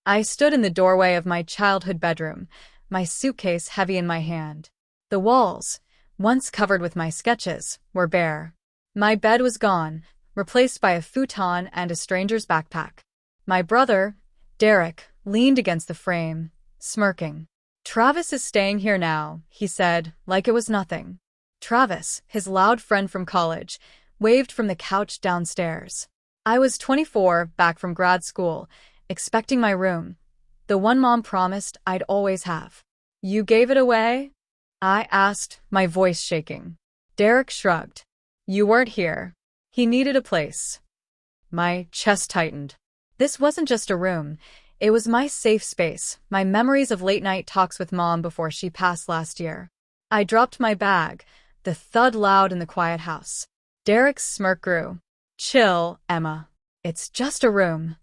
I stood in the doorway of my childhood bedroom, my suitcase heavy in my hand. The walls, once covered with my sketches, were bare. My bed was gone, replaced by a futon and a stranger's backpack. My brother, Derek, leaned against the frame, smirking. "Travis is staying here now," he said, like it was nothing. Travis, his loud friend from college, waved from the couch downstairs. I was 24, back from grad school, expecting my room, the one Mom promised I'd always have. "You gave it away?" I asked, my voice shaking. Derek shrugged. "You weren't here." He needed a place. My chest tightened. This wasn't just a room. It was my safe space, my memories of late-night talks with Mom before she passed last year. I dropped my bag, the thud loud in the quiet house. Derek's smirk grew. "Chill, Emma. It's just a room."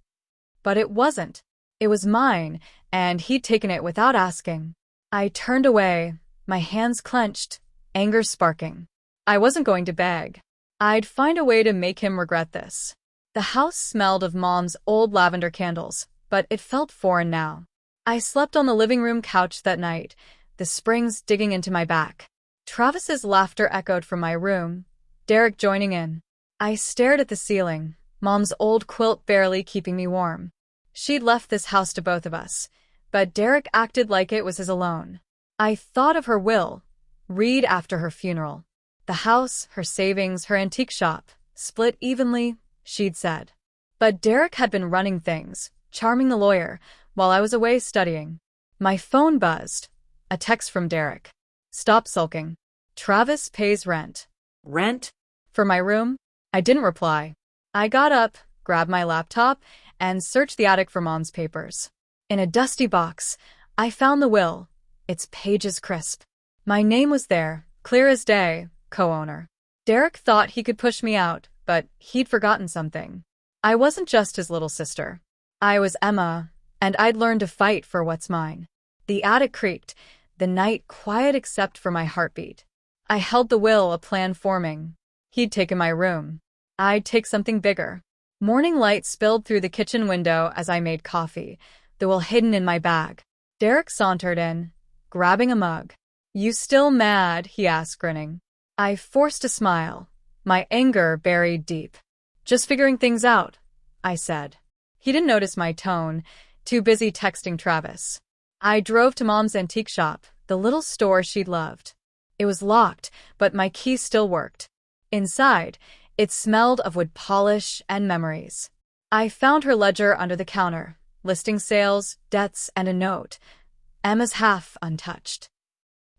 But it wasn't. It was mine, and he'd taken it without asking. I turned away, my hands clenched, anger sparking. I wasn't going to beg. I'd find a way to make him regret this. The house smelled of Mom's old lavender candles, but it felt foreign now. I slept on the living room couch that night, the springs digging into my back. Travis's laughter echoed from my room, Derek joining in. I stared at the ceiling, Mom's old quilt barely keeping me warm. She'd left this house to both of us, but Derek acted like it was his alone. I thought of her will, read after her funeral. The house, her savings, her antique shop, split evenly, she'd said. But Derek had been running things, charming the lawyer, while I was away studying. My phone buzzed. A text from Derek. "Stop sulking. Travis pays rent." "Rent?" "For my room?" I didn't reply. I got up, grabbed my laptop, and searched the attic for Mom's papers. In a dusty box, I found the will, its pages crisp. My name was there, clear as day, co-owner. Derek thought he could push me out, but he'd forgotten something. I wasn't just his little sister. I was Emma, and I'd learned to fight for what's mine. The attic creaked, the night quiet except for my heartbeat. I held the will, a plan forming. He'd taken my room. I'd take something bigger. Morning light spilled through the kitchen window as I made coffee, the will hidden in my bag. Derek sauntered in, grabbing a mug. "You still mad?" he asked, grinning. I forced a smile, my anger buried deep. "Just figuring things out," I said. He didn't notice my tone, too busy texting Travis. I drove to Mom's antique shop, the little store she'd loved. It was locked, but my key still worked. Inside, it smelled of wood polish and memories. I found her ledger under the counter, listing sales, debts, and a note. Emma's half untouched.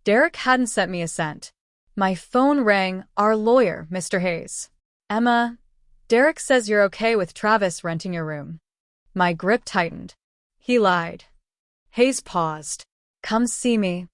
Derek hadn't sent me a cent. My phone rang, "Our lawyer, Mr. Hayes." "Emma, Derek says you're okay with Travis renting your room." My grip tightened. He lied. Hayes paused. "Come see me."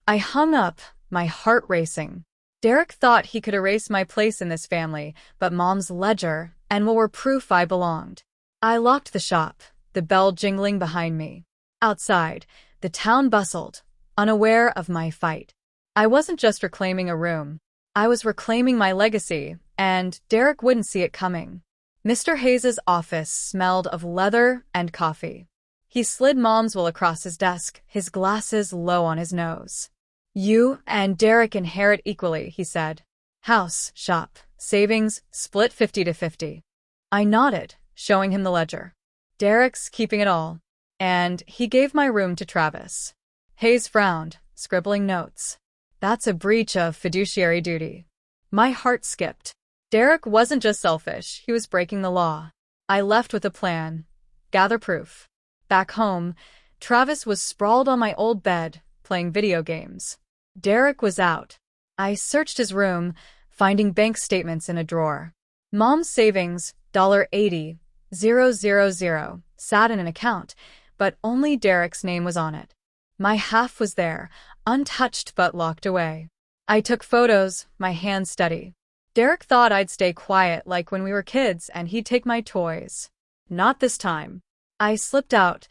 I hung up, my heart racing. Derek thought he could erase my place in this family, but Mom's ledger and will were proof I belonged. I locked the shop, the bell jingling behind me. Outside, the town bustled, unaware of my fight. I wasn't just reclaiming a room. I was reclaiming my legacy, and Derek wouldn't see it coming. Mr. Hayes's office smelled of leather and coffee. He slid Mom's will across his desk, his glasses low on his nose. "You and Derek inherit equally," he said. "House, shop, savings, split 50-50. I nodded, showing him the ledger. "Derek's keeping it all." And he gave my room to Travis. Hayes frowned, scribbling notes. "That's a breach of fiduciary duty." My heart skipped. Derek wasn't just selfish, he was breaking the law. I left with a plan. Gather proof. Back home, Travis was sprawled on my old bed, playing video games. Derek was out. I searched his room, finding bank statements in a drawer. Mom's savings, $80,000, sat in an account, but only Derek's name was on it. My half was there, untouched but locked away. I took photos, my hands steady. Derek thought I'd stay quiet like when we were kids and he'd take my toys. Not this time. I slipped out,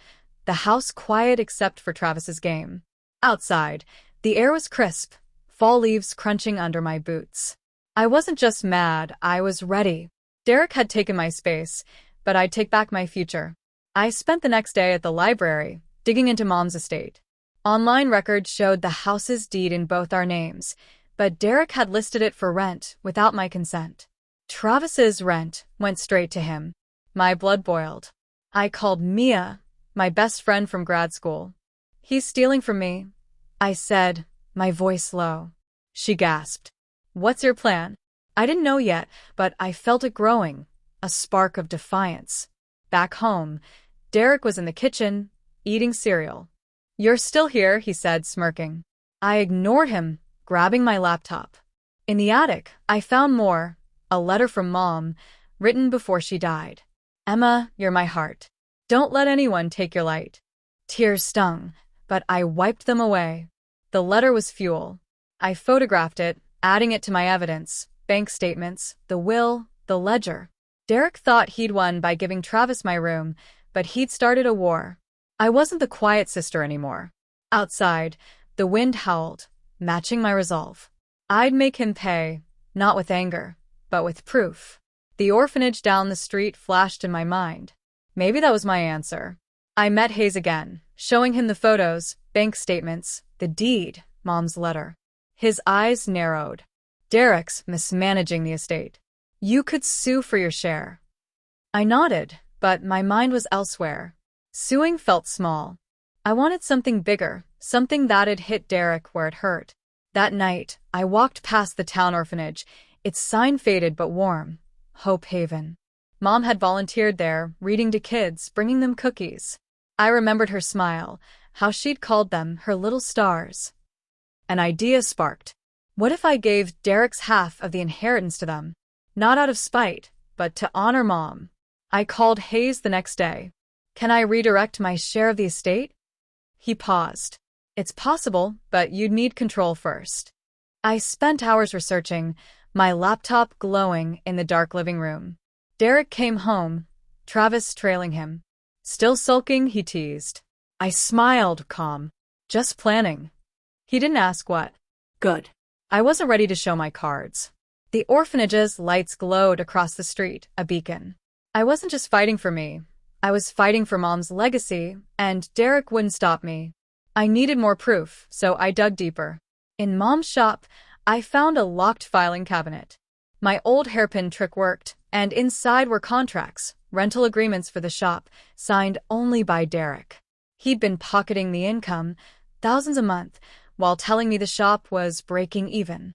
the house quiet except for Travis's game. Outside, the air was crisp, fall leaves crunching under my boots. I wasn't just mad, I was ready. Derek had taken my space, but I'd take back my future. I spent the next day at the library, digging into Mom's estate. Online records showed the house's deed in both our names, but Derek had listed it for rent without my consent. Travis's rent went straight to him. My blood boiled. I called Mia, my best friend from grad school. "He's stealing from me," I said, my voice low. She gasped. "What's your plan?" I didn't know yet, but I felt it growing, a spark of defiance. Back home, Derek was in the kitchen, eating cereal. "You're still here," he said, smirking. I ignored him, grabbing my laptop. In the attic, I found more, a letter from Mom, written before she died. "Emma, you're my heart. Don't let anyone take your light." Tears stung, but I wiped them away. The letter was fuel. I photographed it, adding it to my evidence, bank statements, the will, the ledger. Derek thought he'd won by giving Travis my room, but he'd started a war. I wasn't the quiet sister anymore. Outside, the wind howled, matching my resolve. I'd make him pay, not with anger, but with proof. The orphanage down the street flashed in my mind. Maybe that was my answer. I met Hayes again, showing him the photos, bank statements, the deed, Mom's letter. His eyes narrowed. "Derek's mismanaging the estate. You could sue for your share." I nodded, but my mind was elsewhere. Suing felt small. I wanted something bigger, something that'd hit Derek where it hurt. That night, I walked past the town orphanage, its sign faded but warm. Hope Haven. Mom had volunteered there, reading to kids, bringing them cookies. I remembered her smile, how she'd called them her little stars. An idea sparked. What if I gave Derek's half of the inheritance to them? Not out of spite, but to honor Mom. I called Hayes the next day. "Can I redirect my share of the estate?" He paused. "It's possible, but you'd need control first." I spent hours researching, my laptop glowing in the dark living room. Derek came home, Travis trailing him. "Still sulking?" he teased. I smiled, calm. "Just planning." He didn't ask what. Good. I wasn't ready to show my cards. The orphanage's lights glowed across the street, a beacon. I wasn't just fighting for me. I was fighting for Mom's legacy, and Derek wouldn't stop me. I needed more proof, so I dug deeper. In Mom's shop, I found a locked filing cabinet. My old hairpin trick worked, and inside were contracts, rental agreements for the shop, signed only by Derek. He'd been pocketing the income, thousands a month, while telling me the shop was breaking even.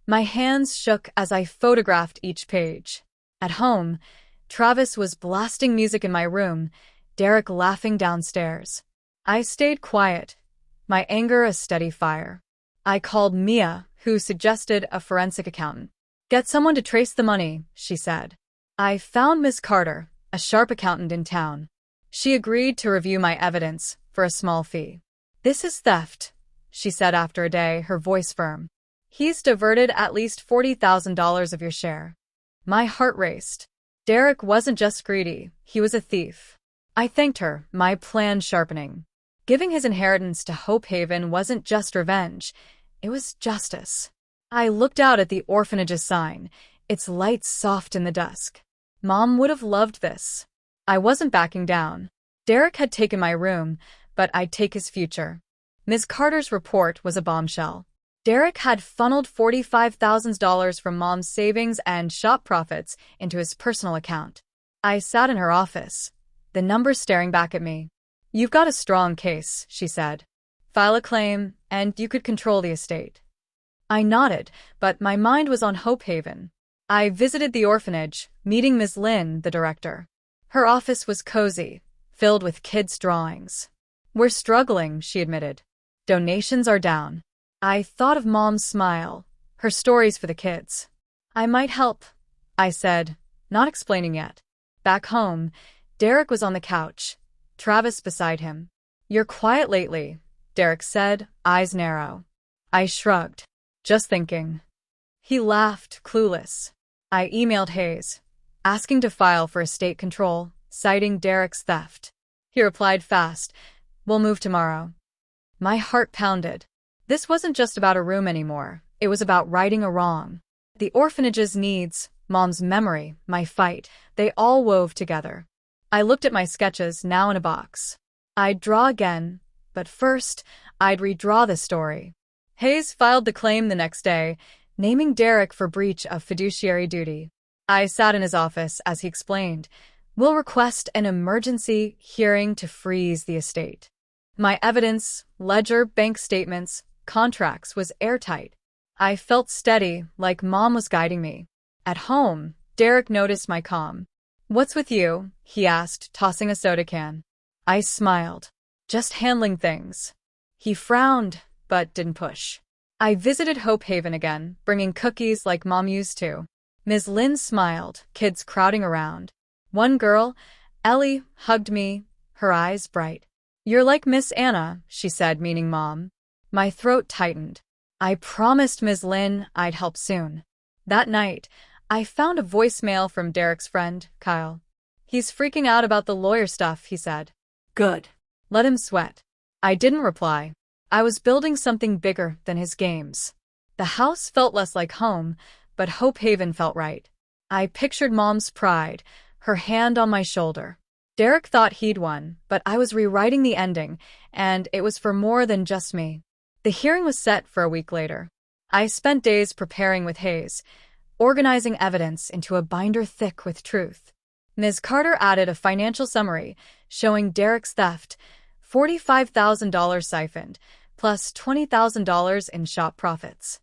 My hands shook as I photographed each page. At home, Travis was blasting music in my room, Derek laughing downstairs. I stayed quiet, my anger a steady fire. I called Mia, who suggested a forensic accountant. "Get someone to trace the money," she said. I found Miss Carter, a sharp accountant in town. She agreed to review my evidence for a small fee. "This is theft," she said after a day, her voice firm. "He's diverted at least $40,000 of your share." My heart raced. Derek wasn't just greedy, he was a thief. I thanked her, my plan sharpening. Giving his inheritance to Hope Haven wasn't just revenge, it was justice. I looked out at the orphanage's sign, its lights soft in the dusk. Mom would have loved this. I wasn't backing down. Derek had taken my room, but I'd take his future. Ms. Carter's report was a bombshell. Derek had funneled $45,000 from Mom's savings and shop profits into his personal account. I sat in her office, the numbers staring back at me. "You've got a strong case," she said. "File a claim, and you could control the estate." I nodded, but my mind was on Hope Haven. I visited the orphanage, meeting Ms. Lynn, the director. Her office was cozy, filled with kids' drawings. "We're struggling," she admitted. "Donations are down." I thought of Mom's smile, her stories for the kids. "I might help," I said, not explaining yet. Back home, Derek was on the couch, Travis beside him. "You're quiet lately," Derek said, eyes narrow. I shrugged. "Just thinking." He laughed, clueless. I emailed Hayes, asking to file for estate control, citing Derek's theft. He replied fast, "We'll move tomorrow." My heart pounded. This wasn't just about a room anymore. It was about righting a wrong. The orphanage's needs, Mom's memory, my fight, they all wove together. I looked at my sketches, now in a box. I'd draw again, but first, I'd redraw the story. Hayes filed the claim the next day, naming Derek for breach of fiduciary duty. I sat in his office as he explained, "We'll request an emergency hearing to freeze the estate." My evidence, ledger, bank statements, contracts was airtight. I felt steady, like Mom was guiding me. At home, Derek noticed my calm. "What's with you?" he asked, tossing a soda can. I smiled. "Just handling things." He frowned, but didn't push. I visited Hope Haven again, bringing cookies like Mom used to. Ms. Lynn smiled, kids crowding around. One girl, Ellie, hugged me, her eyes bright. "You're like Miss Anna," she said, meaning Mom. My throat tightened. I promised Ms. Lynn I'd help soon. That night, I found a voicemail from Derek's friend, Kyle. "He's freaking out about the lawyer stuff," he said. "Good. Let him sweat." I didn't reply. I was building something bigger than his games. The house felt less like home, but Hope Haven felt right. I pictured Mom's pride, her hand on my shoulder. Derek thought he'd won, but I was rewriting the ending, and it was for more than just me. The hearing was set for a week later. I spent days preparing with Hayes, organizing evidence into a binder thick with truth. Ms. Carter added a financial summary showing Derek's theft, $45,000 siphoned, plus $20,000 in shop profits.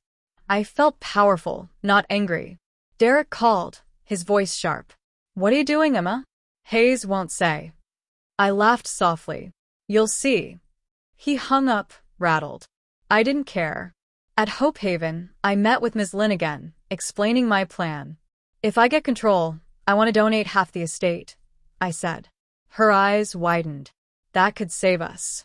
I felt powerful, not angry. Derek called, his voice sharp. "What are you doing, Emma?" Hayes won't say. I laughed softly. "You'll see." He hung up, rattled. I didn't care. At Hope Haven, I met with Ms. Lynn again, explaining my plan. "If I get control, I want to donate half the estate," I said. Her eyes widened. "That could save us."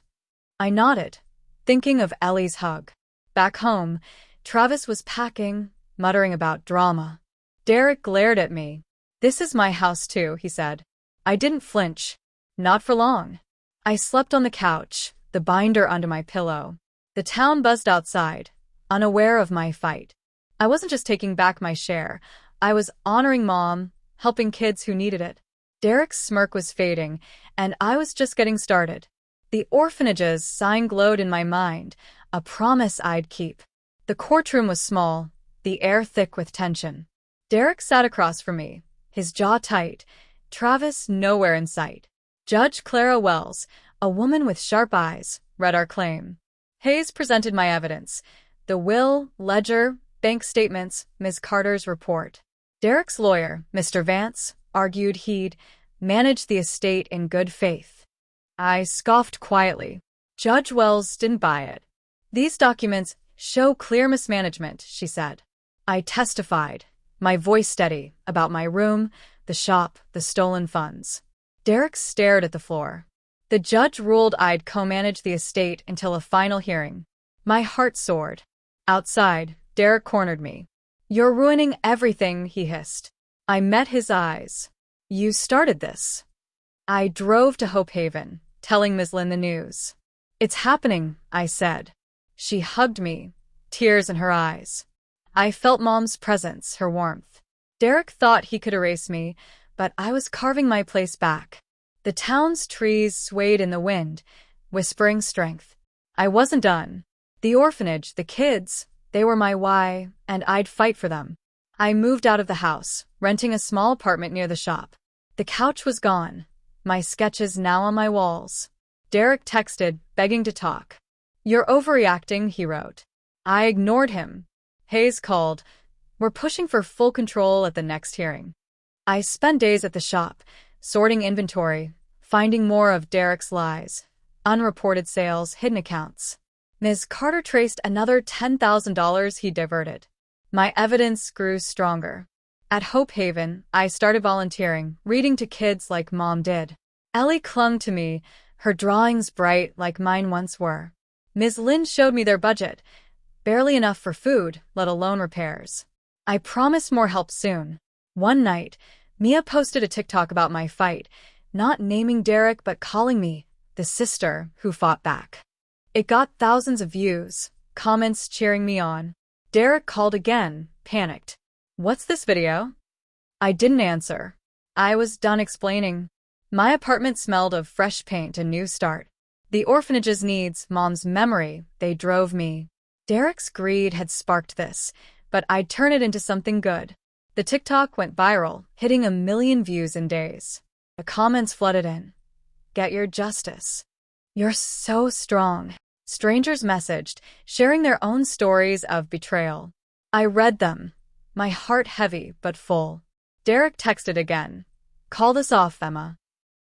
I nodded, thinking of Ellie's hug. Back home, Travis was packing, muttering about drama. Derek glared at me. "This is my house too," he said. I didn't flinch. Not for long. I slept on the couch, the binder under my pillow. The town buzzed outside, unaware of my fight. I wasn't just taking back my share. I was honoring Mom, helping kids who needed it. Derek's smirk was fading, and I was just getting started. The Orphanage's sign glowed in my mind, a promise I'd keep. The courtroom was small, the air thick with tension. Derek sat across from me, his jaw tight, Travis nowhere in sight. Judge Clara Wells, a woman with sharp eyes, read our claim. Hayes presented my evidence, the will, ledger, bank statements, Ms. Carter's report. Derek's lawyer, Mr. Vance, argued he'd managed the estate in good faith. I scoffed quietly. Judge Wells didn't buy it. "These documents show clear mismanagement," she said. I testified, my voice steady, about my room, the shop, the stolen funds. Derek stared at the floor. The judge ruled I'd co-manage the estate until a final hearing. My heart soared. Outside, Derek cornered me. "You're ruining everything," he hissed. I met his eyes. "You started this." I drove to Hope Haven, telling Ms. Lynn the news. "It's happening," I said. She hugged me, tears in her eyes. I felt Mom's presence, her warmth. Derek thought he could erase me, but I was carving my place back. The town's trees swayed in the wind, whispering strength. I wasn't done. The orphanage, the kids, they were my why, and I'd fight for them. I moved out of the house, renting a small apartment near the shop. The couch was gone, my sketches now on my walls. Derek texted, begging to talk. "You're overreacting," he wrote. I ignored him. Hayes called. "We're pushing for full control at the next hearing." I spent days at the shop, sorting inventory, finding more of Derek's lies, unreported sales, hidden accounts. Ms. Carter traced another $10,000 he diverted. My evidence grew stronger. At Hope Haven, I started volunteering, reading to kids like Mom did. Ellie clung to me, her drawings bright like mine once were. Ms. Lynn showed me their budget, barely enough for food, let alone repairs. I promised more help soon. One night, Mia posted a TikTok about my fight, not naming Derek but calling me the sister who fought back. It got thousands of views, comments cheering me on. Derek called again, panicked. "What's this video?" I didn't answer. I was done explaining. My apartment smelled of fresh paint and new start. The orphanage's needs, Mom's memory, they drove me. Derek's greed had sparked this, but I'd turn it into something good. The TikTok went viral, hitting 1 million views in days. The comments flooded in. Get your justice. You're so strong. Strangers messaged, sharing their own stories of betrayal. I read them, my heart heavy but full. Derek texted again. Call this off, Emma.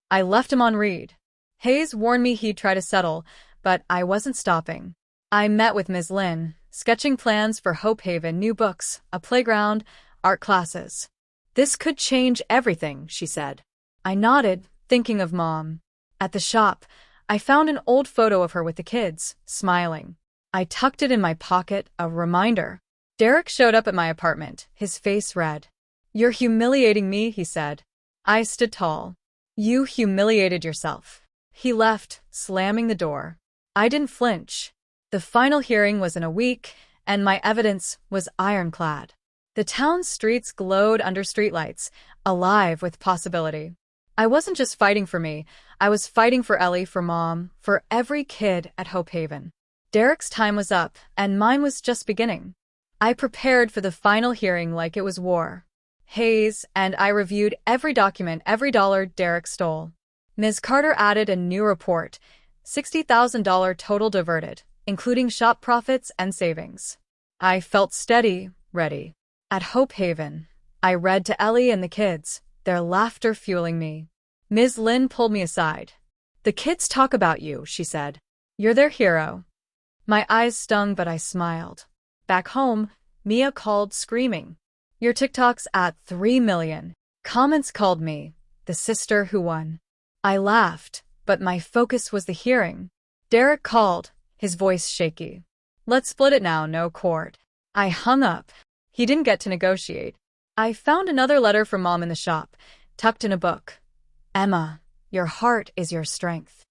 I left him on read. Hayes warned me he'd try to settle, but I wasn't stopping. I met with Ms. Lynn, sketching plans for Hope Haven, new books, a playground, art classes. This could change everything, she said. I nodded, thinking of Mom. At the shop, I found an old photo of her with the kids, smiling. I tucked it in my pocket, a reminder. Derek showed up at my apartment, his face red. You're humiliating me, he said. I stood tall. You humiliated yourself. He left, slamming the door. I didn't flinch. The final hearing was in a week, and my evidence was ironclad. The town's streets glowed under streetlights, alive with possibility. I wasn't just fighting for me, I was fighting for Ellie, for Mom, for every kid at Hope Haven. Derek's time was up, and mine was just beginning. I prepared for the final hearing like it was war. Hayes and I reviewed every document, every dollar Derek stole. Ms. Carter added a new report, $60,000 total diverted, including shop profits and savings. I felt steady, ready. At Hope Haven, I read to Ellie and the kids, their laughter fueling me. Ms. Lynn pulled me aside. The kids talk about you, she said. You're their hero. My eyes stung, but I smiled. Back home, Mia called, screaming. Your TikTok's at 3 million. Comments called me the sister who won. I laughed, but my focus was the hearing. Derek called, his voice shaky. Let's split it now, no court. I hung up. He didn't get to negotiate. I found another letter from Mom in the shop, tucked in a book. Emma, your heart is your strength.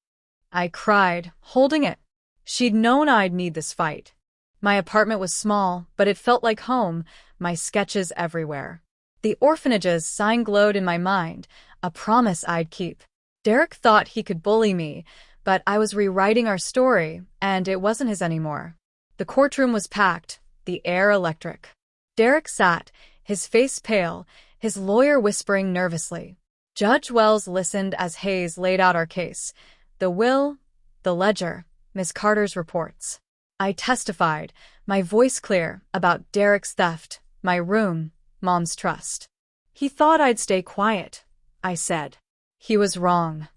I cried, holding it. She'd known I'd need this fight. My apartment was small, but it felt like home, my sketches everywhere. The orphanage's sign glowed in my mind, a promise I'd keep. Derek thought he could bully me, but I was rewriting our story, and it wasn't his anymore. The courtroom was packed, the air electric. Derek sat, his face pale, his lawyer whispering nervously. Judge Wells listened as Hayes laid out our case. The will, the ledger, Miss Carter's reports. I testified, my voice clear, about Derek's theft, my room, Mom's trust. He thought I'd stay quiet, I said. He was wrong.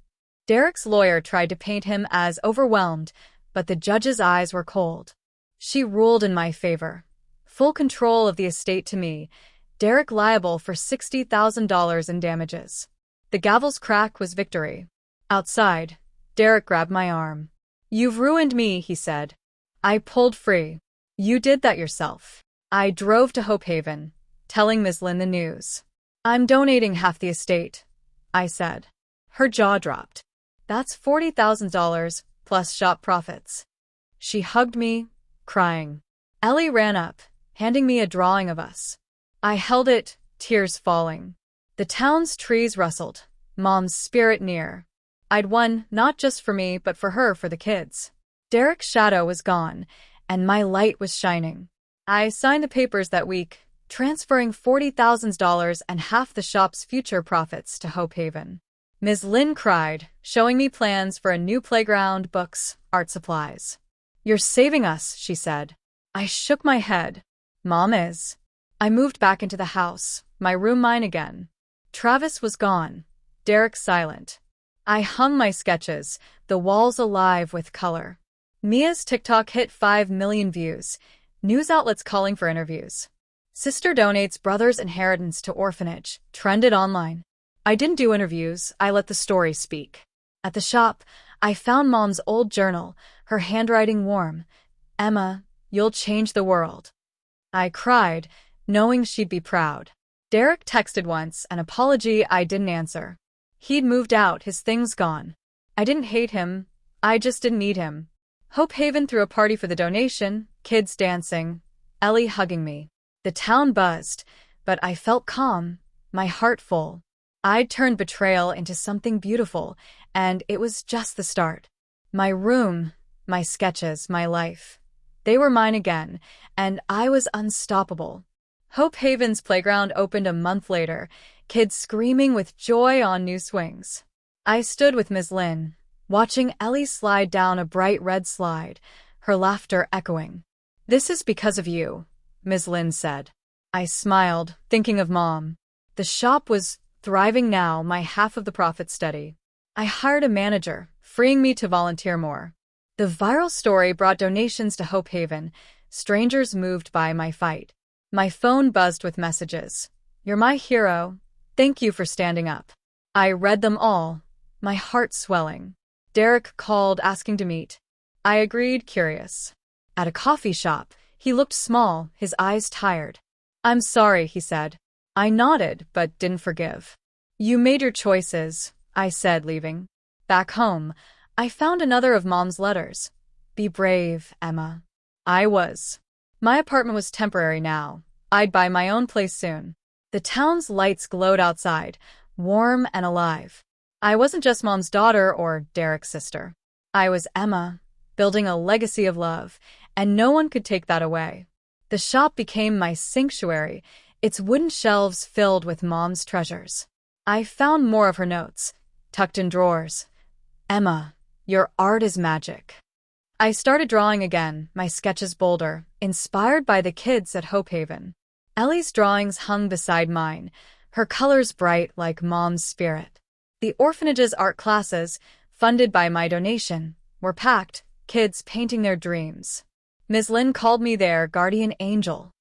Derek's lawyer tried to paint him as overwhelmed, but the judge's eyes were cold. She ruled in my favor. Full control of the estate to me, Derek liable for $60,000 in damages. The gavel's crack was victory. Outside, Derek grabbed my arm. You've ruined me, he said. I pulled free. You did that yourself. I drove to Hope Haven, telling Ms. Lynn the news. I'm donating half the estate, I said. Her jaw dropped. That's $40,000 plus shop profits. She hugged me, crying. Ellie ran up, handing me a drawing of us. I held it, tears falling. The town's trees rustled, Mom's spirit near. I'd won, not just for me, but for her, for the kids. Derek's shadow was gone, and my light was shining. I signed the papers that week, transferring $40,000 and half the shop's future profits to Hope Haven. Ms. Lynn cried, showing me plans for a new playground, books, art supplies. You're saving us, she said. I shook my head. Mom is. I moved back into the house, my room mine again. Travis was gone. Derek silent. I hung my sketches, the walls alive with color. Mia's TikTok hit 5 million views. News outlets calling for interviews. Sister donates brother's inheritance to orphanage, trended online. I didn't do interviews, I let the story speak. At the shop, I found Mom's old journal, her handwriting warm. Emma, you'll change the world. I cried, knowing she'd be proud. Derek texted once, an apology I didn't answer. He'd moved out, his things gone. I didn't hate him, I just didn't need him. Hope Haven threw a party for the donation, kids dancing, Ellie hugging me. The town buzzed, but I felt calm, my heart full. I'd turned betrayal into something beautiful, and it was just the start. My room, my sketches, my life. They were mine again, and I was unstoppable. Hope Haven's playground opened a month later, kids screaming with joy on new swings. I stood with Ms. Lin, watching Ellie slide down a bright red slide, her laughter echoing. "This is because of you," Ms. Lin said. I smiled, thinking of Mom. The shop was thriving now, my half of the profit steady. I hired a manager, freeing me to volunteer more. The viral story brought donations to Hope Haven. Strangers moved by my fight. My phone buzzed with messages. "You're my hero. Thank you for standing up." I read them all, my heart swelling. Derek called asking to meet. I agreed, curious. At a coffee shop, he looked small, his eyes tired. "I'm sorry," he said. I nodded, but didn't forgive. "You made your choices," I said, leaving. Back home, I found another of Mom's letters. "Be brave, Emma." I was. My apartment was temporary now. I'd buy my own place soon. The town's lights glowed outside, warm and alive. I wasn't just Mom's daughter or Derek's sister. I was Emma, building a legacy of love, and no one could take that away. The shop became my sanctuary, its wooden shelves filled with Mom's treasures. I found more of her notes, tucked in drawers. "Emma, your art is magic." I started drawing again, my sketches bolder, inspired by the kids at Hope Haven. Ellie's drawings hung beside mine, her colors bright like Mom's spirit. The orphanage's art classes, funded by my donation, were packed, kids painting their dreams. Ms. Lin called me their guardian angel.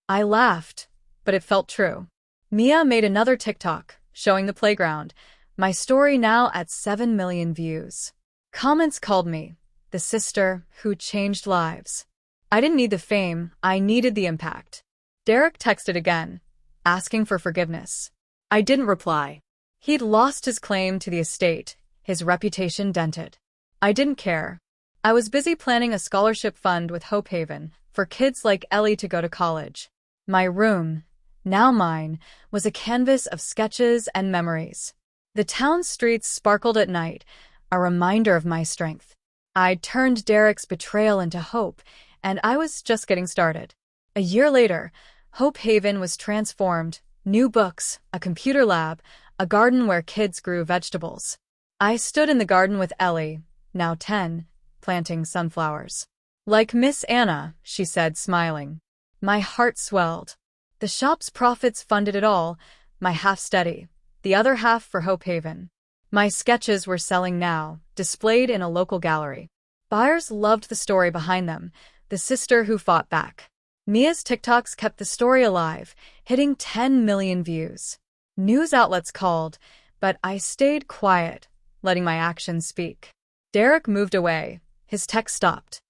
I laughed, but it felt true. Mia made another TikTok, showing the playground, my story now at 7 million views. Comments called me the sister who changed lives. I didn't need the fame, I needed the impact. Derek texted again, asking for forgiveness. I didn't reply. He'd lost his claim to the estate, his reputation dented. I didn't care. I was busy planning a scholarship fund with Hope Haven for kids like Ellie to go to college. My room, now mine, was a canvas of sketches and memories. The town streets sparkled at night, a reminder of my strength. I'd turned Derek's betrayal into hope, and I was just getting started. A year later, Hope Haven was transformed. New books, a computer lab, a garden where kids grew vegetables. I stood in the garden with Ellie, now 10, planting sunflowers. "Like Miss Anna," she said, smiling. My heart swelled. The shop's profits funded it all, my half steady, the other half for Hope Haven. My sketches were selling now, displayed in a local gallery. Buyers loved the story behind them, the sister who fought back. Mia's TikToks kept the story alive, hitting 10 million views. News outlets called, but I stayed quiet, letting my actions speak. Derek moved away. His text stopped.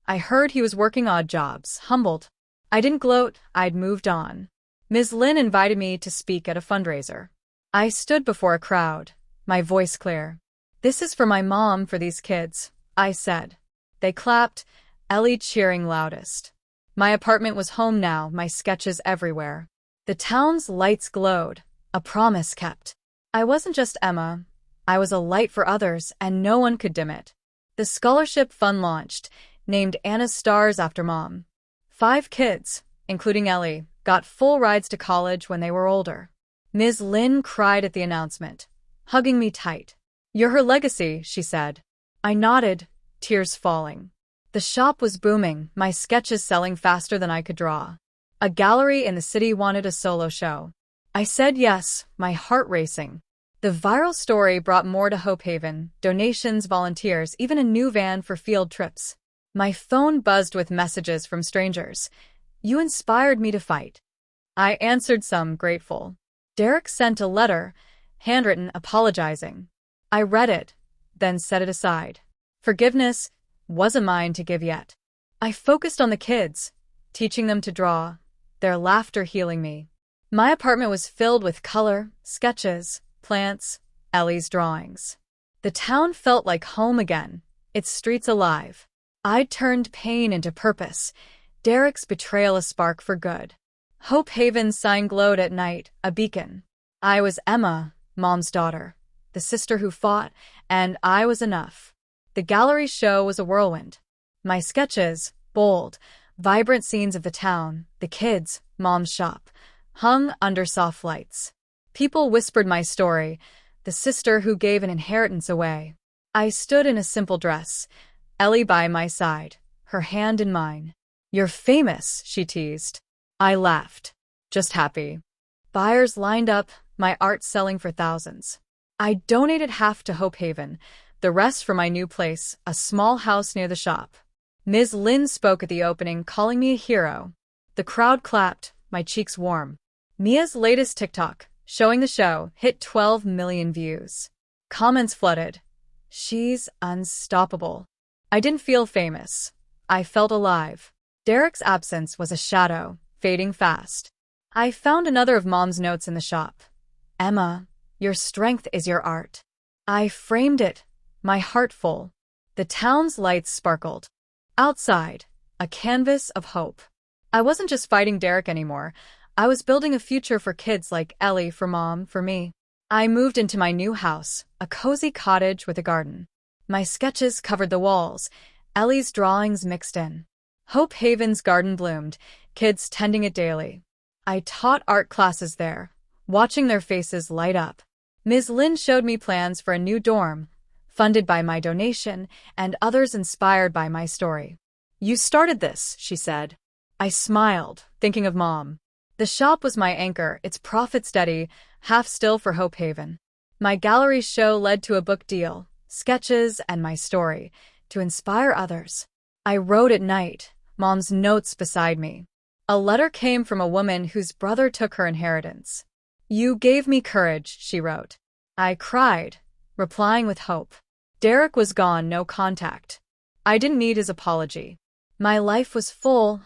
I heard he was working odd jobs, humbled. I didn't gloat, I'd moved on. Ms. Lin invited me to speak at a fundraiser. I stood before a crowd, my voice clear. "This is for my mom, for these kids," I said. They clapped, Ellie cheering loudest. My apartment was home now, my sketches everywhere. The town's lights glowed, a promise kept. I wasn't just Emma, I was a light for others, and no one could dim it. The scholarship fund launched, named Anna's Stars after Mom. 5 kids, including Ellie, got full rides to college when they were older. Ms. Lin cried at the announcement, hugging me tight. "You're her legacy," she said. I nodded, tears falling. The shop was booming, my sketches selling faster than I could draw. A gallery in the city wanted a solo show. I said yes, my heart racing. The viral story brought more to Hope Haven, donations, volunteers, even a new van for field trips. My phone buzzed with messages from strangers. "You inspired me to fight." I answered some, grateful. Derek sent a letter, handwritten, apologizing. I read it, then set it aside. Forgiveness wasn't mine to give yet. I focused on the kids, teaching them to draw, their laughter healing me. My apartment was filled with color, sketches, plants, Ellie's drawings. The town felt like home again, its streets alive. I'd turned pain into purpose, Derek's betrayal a spark for good. Hope Haven's sign glowed at night, a beacon. I was Emma, Mom's daughter, the sister who fought, and I was enough. The gallery show was a whirlwind. My sketches, bold, vibrant scenes of the town, the kids, Mom's shop, hung under soft lights. People whispered my story, the sister who gave an inheritance away. I stood in a simple dress, Ellie by my side, her hand in mine. "You're famous," she teased. I laughed, just happy. Buyers lined up, my art selling for thousands. I donated half to Hope Haven, the rest for my new place, a small house near the shop. Ms. Lin spoke at the opening, calling me a hero. The crowd clapped, my cheeks warm. Mia's latest TikTok, showing the show, hit 12 million views. Comments flooded. "She's unstoppable." I didn't feel famous. I felt alive. Derek's absence was a shadow, fading fast. I found another of Mom's notes in the shop. "Emma, your strength is your art." I framed it, my heart full. The town's lights sparkled. Outside, a canvas of hope. I wasn't just fighting Derek anymore. I was building a future for kids like Ellie, for Mom, for me. I moved into my new house, a cozy cottage with a garden. My sketches covered the walls, Ellie's drawings mixed in. Hope Haven's garden bloomed, kids tending it daily. I taught art classes there, watching their faces light up. Ms. Lin showed me plans for a new dorm, funded by my donation and others inspired by my story. "You started this," she said. I smiled, thinking of Mom. The shop was my anchor, its profit steady, half still for Hope Haven. My gallery show led to a book deal, sketches, and my story, to inspire others. I wrote at night, Mom's notes beside me. A letter came from a woman whose brother took her inheritance. "You gave me courage," she wrote. I cried, replying with hope. Derek was gone, no contact. I didn't need his apology. My life was full,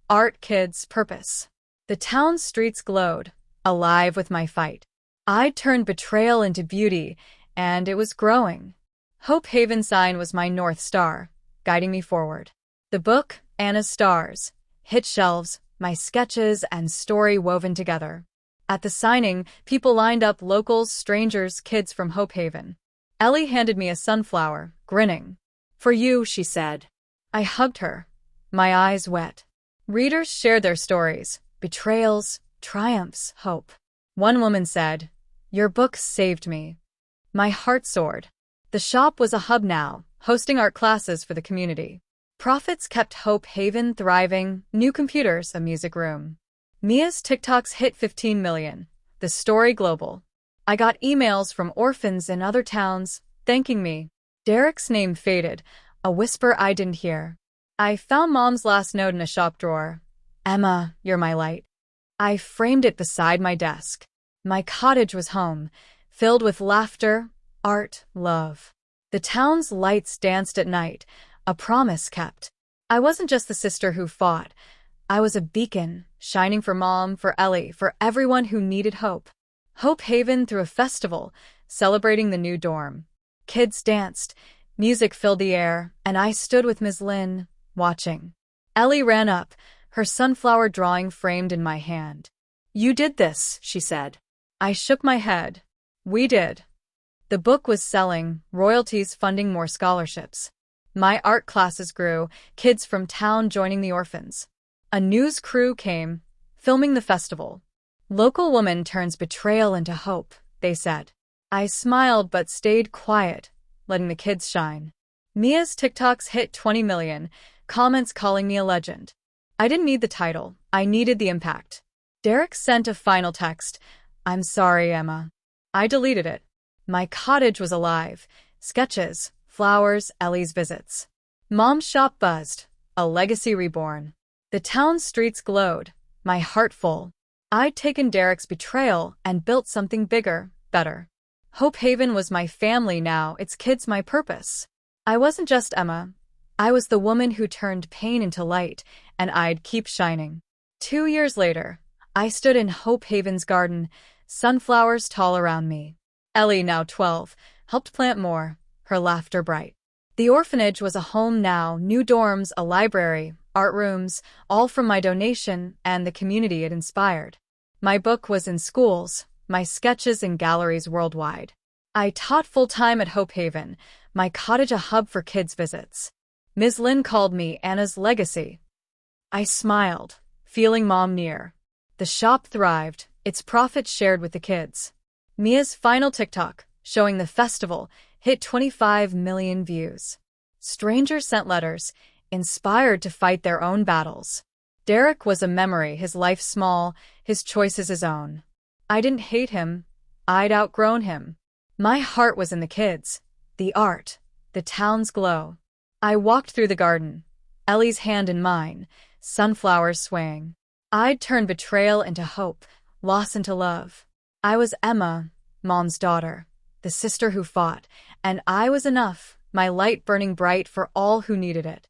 art, kids, purpose. The town's streets glowed, alive with my fight. I'd turned betrayal into beauty, and it was growing. Hope Haven sign was my North Star, guiding me forward. The book, Anna's Stars, hit shelves, my sketches and story woven together. At the signing, people lined up, locals, strangers, kids from Hope Haven. Ellie handed me a sunflower, grinning. "For you," she said. I hugged her, my eyes wet. Readers shared their stories, betrayals, triumphs, hope. One woman said, "Your book saved me." My heart soared. The shop was a hub now, hosting art classes for the community. Profits kept Hope Haven thriving, new computers, a music room. Mia's TikToks hit 15 million, the story global. I got emails from orphans in other towns, thanking me. Derek's name faded, a whisper I didn't hear. I found Mom's last note in a shop drawer. "Emma, you're my light." I framed it beside my desk. My cottage was home, filled with laughter, art, love. The town's lights danced at night, a promise kept. I wasn't just the sister who fought. I was a beacon, shining for Mom, for Ellie, for everyone who needed hope. Hope Haven threw a festival, celebrating the new dorm. Kids danced, music filled the air, and I stood with Ms. Lin, watching. Ellie ran up, her sunflower drawing framed in my hand. "You did this," she said. I shook my head. We did. The book was selling, royalties funding more scholarships. My art classes grew, kids from town joining the orphans. A news crew came, filming the festival. "Local woman turns betrayal into hope," they said. I smiled but stayed quiet, letting the kids shine. Mia's TikToks hit 20 million, comments calling me a legend. I didn't need the title, I needed the impact. Derek sent a final text, "I'm sorry, Emma." I deleted it. My cottage was alive, sketches, flowers, Ellie's visits. Mom's shop buzzed, a legacy reborn. The town's streets glowed, my heart full. I'd taken Derek's betrayal and built something bigger, better. Hope Haven was my family now, its kids my purpose. I wasn't just Emma. I was the woman who turned pain into light, and I'd keep shining. 2 years later, I stood in Hope Haven's garden, sunflowers tall around me. Ellie, now 12, helped plant more, her laughter bright. The orphanage was a home now, new dorms, a library, art rooms, all from my donation and the community it inspired. My book was in schools, my sketches in galleries worldwide. I taught full-time at Hope Haven, my cottage a hub for kids' visits. Ms. Lin called me Anna's legacy. I smiled, feeling Mom near. The shop thrived, its profits shared with the kids. Mia's final TikTok, showing the festival, hit 25 million views. Strangers sent letters, inspired to fight their own battles. Derek was a memory, his life small, his choices his own. I didn't hate him, I'd outgrown him. My heart was in the kids, the art, the town's glow. I walked through the garden, Ellie's hand in mine, sunflowers swaying. I'd turned betrayal into hope, loss into love. I was Emma, Mom's daughter, the sister who fought, and I was enough, my light burning bright for all who needed it.